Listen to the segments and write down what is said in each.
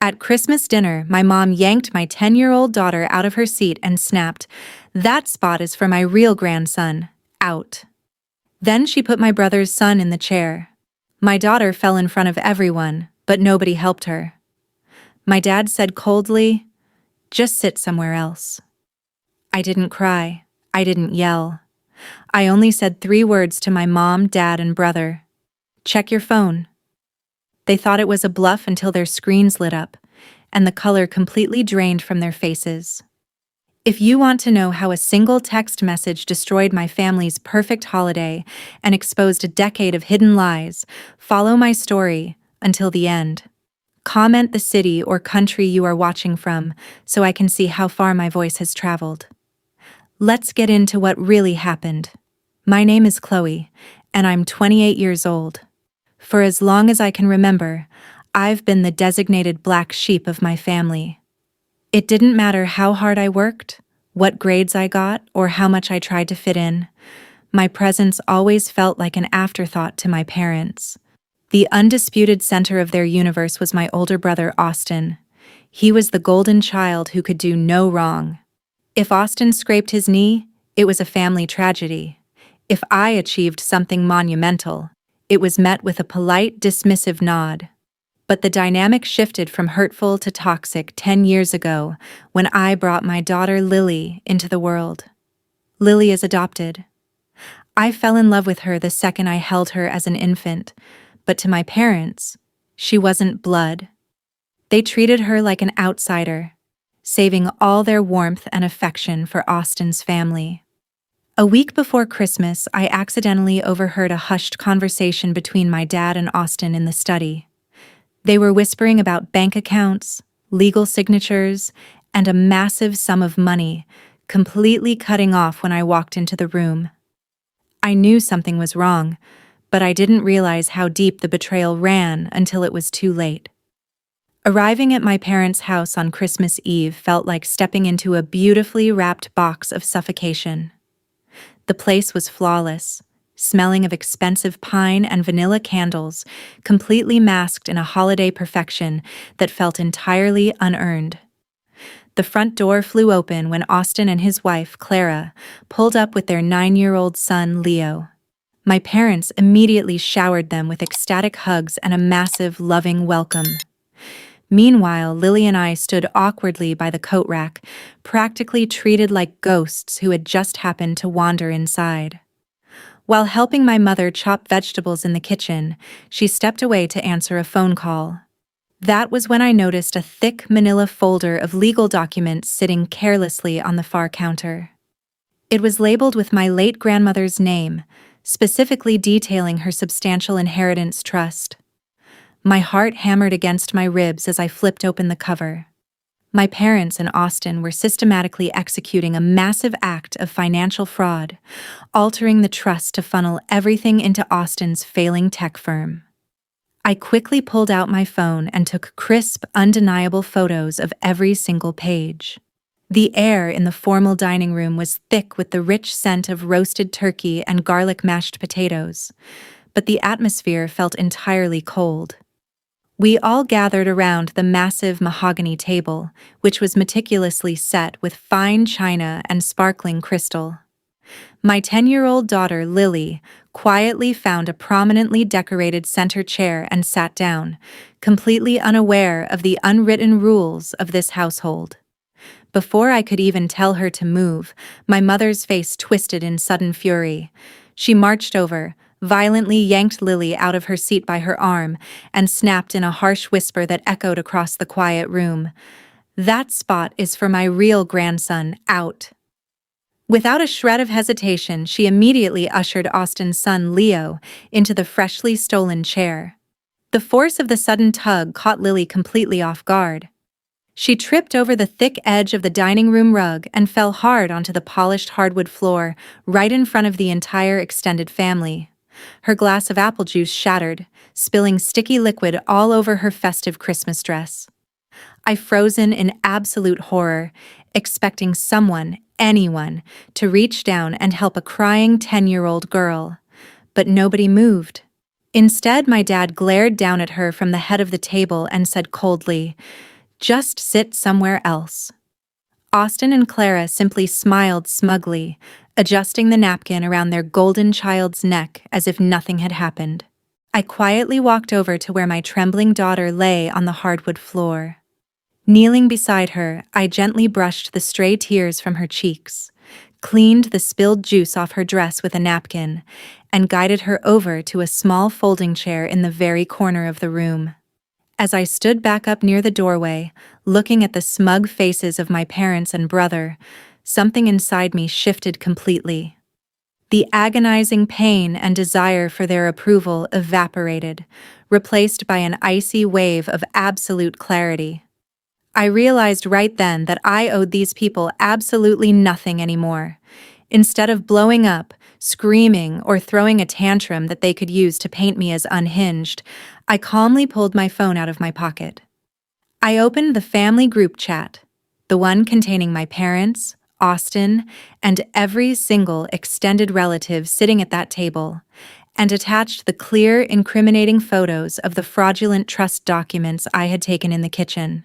At Christmas dinner, my mom yanked my 10-year-old daughter out of her seat and snapped, "That spot is for my real grandson. Out." Then she put my brother's son in the chair. My daughter fell in front of everyone, but nobody helped her. My dad said coldly, "Just sit somewhere else." I didn't cry. I didn't yell. I only said 3 words to my mom, dad, and brother. "Check your phone." They thought it was a bluff until their screens lit up, and the color completely drained from their faces. If you want to know how a single text message destroyed my family's perfect holiday and exposed a decade of hidden lies, follow my story until the end. Comment the city or country you are watching from so I can see how far my voice has traveled. Let's get into what really happened. My name is Chloe, and I'm 28 years old. For as long as I can remember, I've been the designated black sheep of my family. It didn't matter how hard I worked, what grades I got, or how much I tried to fit in. My presence always felt like an afterthought to my parents. The undisputed center of their universe was my older brother, Austin. He was the golden child who could do no wrong. If Austin scraped his knee, it was a family tragedy. If I achieved something monumental, it was met with a polite, dismissive nod. But the dynamic shifted from hurtful to toxic 10 years ago when I brought my daughter Lily into the world. Lily is adopted. I fell in love with her the second I held her as an infant, but to my parents, she wasn't blood. They treated her like an outsider, saving all their warmth and affection for Austin's family. A week before Christmas, I accidentally overheard a hushed conversation between my dad and Austin in the study. They were whispering about bank accounts, legal signatures, and a massive sum of money, completely cutting off when I walked into the room. I knew something was wrong, but I didn't realize how deep the betrayal ran until it was too late. Arriving at my parents' house on Christmas Eve felt like stepping into a beautifully wrapped box of suffocation. The place was flawless, smelling of expensive pine and vanilla candles, completely masked in a holiday perfection that felt entirely unearned. The front door flew open when Austin and his wife, Clara, pulled up with their 9-year-old son, Leo. My parents immediately showered them with ecstatic hugs and a massive, loving welcome. Meanwhile, Lily and I stood awkwardly by the coat rack, practically treated like ghosts who had just happened to wander inside. While helping my mother chop vegetables in the kitchen, she stepped away to answer a phone call. That was when I noticed a thick manila folder of legal documents sitting carelessly on the far counter. It was labeled with my late grandmother's name, specifically detailing her substantial inheritance trust. My heart hammered against my ribs as I flipped open the cover. My parents and Austin were systematically executing a massive act of financial fraud, altering the trust to funnel everything into Austin's failing tech firm. I quickly pulled out my phone and took crisp, undeniable photos of every single page. The air in the formal dining room was thick with the rich scent of roasted turkey and garlic mashed potatoes, but the atmosphere felt entirely cold. We all gathered around the massive mahogany table, which was meticulously set with fine china and sparkling crystal. My 10-year-old daughter, Lily, quietly found a prominently decorated center chair and sat down, completely unaware of the unwritten rules of this household. Before I could even tell her to move, my mother's face twisted in sudden fury. She marched over, violently yanked Lily out of her seat by her arm, and snapped in a harsh whisper that echoed across the quiet room, "That spot is for my real grandson. Out." Without a shred of hesitation, she immediately ushered Austin's son, Leo, into the freshly stolen chair. The force of the sudden tug caught Lily completely off guard. She tripped over the thick edge of the dining room rug and fell hard onto the polished hardwood floor, right in front of the entire extended family. Her glass of apple juice shattered, spilling sticky liquid all over her festive Christmas dress. I frozen in absolute horror, expecting someone, anyone, to reach down and help a crying 10-year-old girl. But nobody moved. Instead, my dad glared down at her from the head of the table and said coldly, Just sit somewhere else." Austin and Clara simply smiled smugly, adjusting the napkin around their golden child's neck as if nothing had happened. I quietly walked over to where my trembling daughter lay on the hardwood floor. Kneeling beside her, I gently brushed the stray tears from her cheeks, cleaned the spilled juice off her dress with a napkin, and guided her over to a small folding chair in the very corner of the room. As I stood back up near the doorway, looking at the smug faces of my parents and brother, something inside me shifted completely. The agonizing pain and desire for their approval evaporated, replaced by an icy wave of absolute clarity. I realized right then that I owed these people absolutely nothing anymore. Instead of blowing up, screaming, or throwing a tantrum that they could use to paint me as unhinged, I calmly pulled my phone out of my pocket. I opened the family group chat, the one containing my parents, Austin, and every single extended relative sitting at that table, and attached the clear, incriminating photos of the fraudulent trust documents I had taken in the kitchen.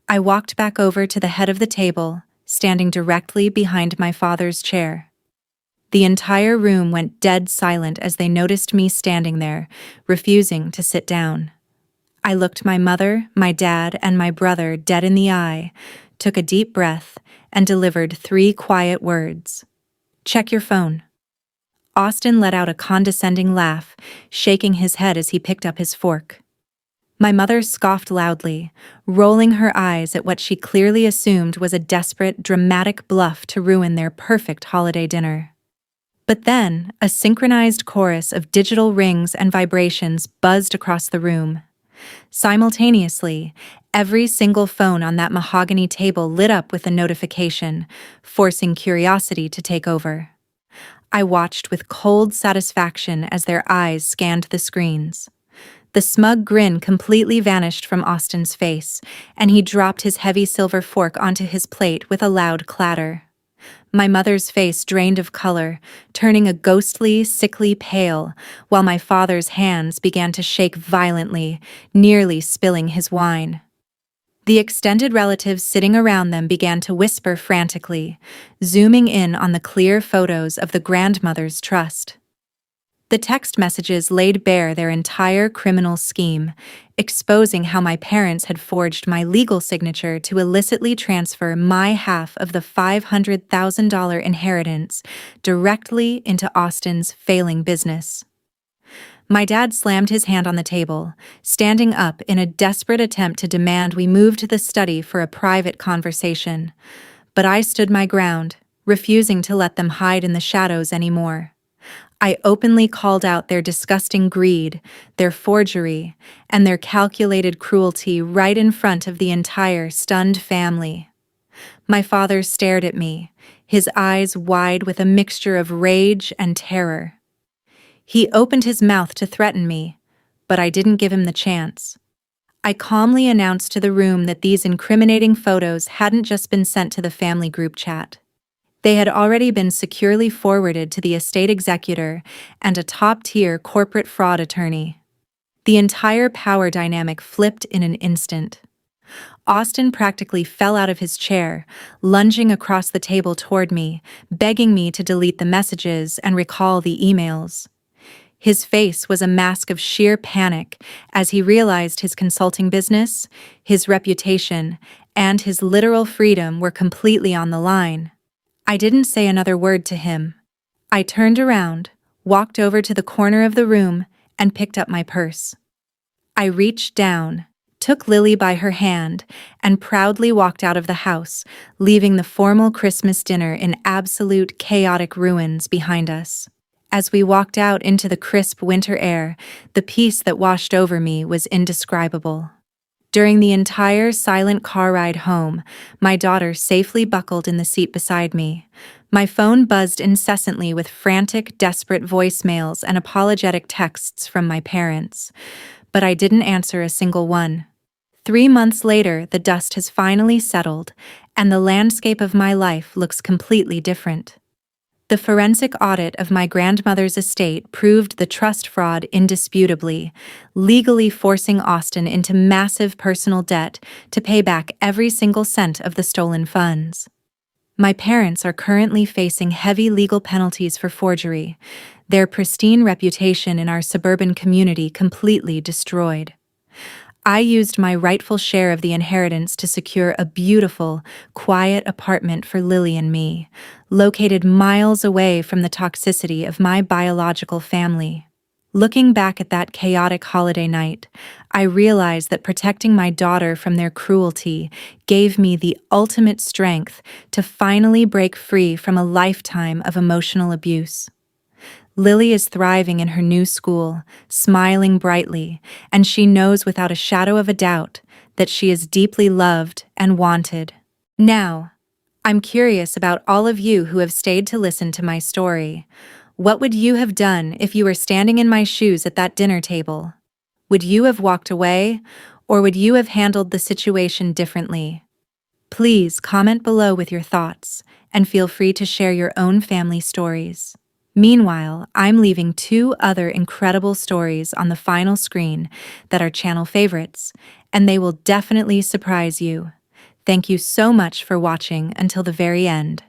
I walked back over to the head of the table, standing directly behind my father's chair. The entire room went dead silent as they noticed me standing there, refusing to sit down. I looked my mother, my dad, and my brother dead in the eye, took a deep breath, and delivered 3 quiet words. "Check your phone." Austin let out a condescending laugh, shaking his head as he picked up his fork. My mother scoffed loudly, rolling her eyes at what she clearly assumed was a desperate, dramatic bluff to ruin their perfect holiday dinner. But then, a synchronized chorus of digital rings and vibrations buzzed across the room. Simultaneously, every single phone on that mahogany table lit up with a notification, forcing curiosity to take over. I watched with cold satisfaction as their eyes scanned the screens. The smug grin completely vanished from Austin's face, and he dropped his heavy silver fork onto his plate with a loud clatter. My mother's face drained of color, turning a ghostly, sickly pale, while my father's hands began to shake violently, nearly spilling his wine. The extended relatives sitting around them began to whisper frantically, zooming in on the clear photos of the grandmother's trust. The text messages laid bare their entire criminal scheme, exposing how my parents had forged my legal signature to illicitly transfer my half of the $500,000 inheritance directly into Austin's failing business. My dad slammed his hand on the table, standing up in a desperate attempt to demand we move to the study for a private conversation. But I stood my ground, refusing to let them hide in the shadows anymore. I openly called out their disgusting greed, their forgery, and their calculated cruelty right in front of the entire stunned family. My father stared at me, his eyes wide with a mixture of rage and terror. He opened his mouth to threaten me, but I didn't give him the chance. I calmly announced to the room that these incriminating photos hadn't just been sent to the family group chat. They had already been securely forwarded to the estate executor and a top-tier corporate fraud attorney. The entire power dynamic flipped in an instant. Austin practically fell out of his chair, lunging across the table toward me, begging me to delete the messages and recall the emails. His face was a mask of sheer panic as he realized his consulting business, his reputation, and his literal freedom were completely on the line. I didn't say another word to him. I turned around, walked over to the corner of the room, and picked up my purse. I reached down, took Lily by her hand, and proudly walked out of the house, leaving the formal Christmas dinner in absolute chaotic ruins behind us. As we walked out into the crisp winter air, the peace that washed over me was indescribable. During the entire silent car ride home, my daughter safely buckled in the seat beside me. My phone buzzed incessantly with frantic, desperate voicemails and apologetic texts from my parents. But I didn't answer a single one. 3 months later, the dust has finally settled, and the landscape of my life looks completely different. The forensic audit of my grandmother's estate proved the trust fraud indisputably, legally forcing Austin into massive personal debt to pay back every single cent of the stolen funds. My parents are currently facing heavy legal penalties for forgery, their pristine reputation in our suburban community completely destroyed. I used my rightful share of the inheritance to secure a beautiful, quiet apartment for Lily and me, located miles away from the toxicity of my biological family. Looking back at that chaotic holiday night, I realized that protecting my daughter from their cruelty gave me the ultimate strength to finally break free from a lifetime of emotional abuse. Lily is thriving in her new school, smiling brightly, and she knows without a shadow of a doubt that she is deeply loved and wanted. Now, I'm curious about all of you who have stayed to listen to my story. What would you have done if you were standing in my shoes at that dinner table? Would you have walked away, or would you have handled the situation differently? Please comment below with your thoughts, and feel free to share your own family stories. Meanwhile, I'm leaving 2 other incredible stories on the final screen that are channel favorites, and they will definitely surprise you. Thank you so much for watching until the very end.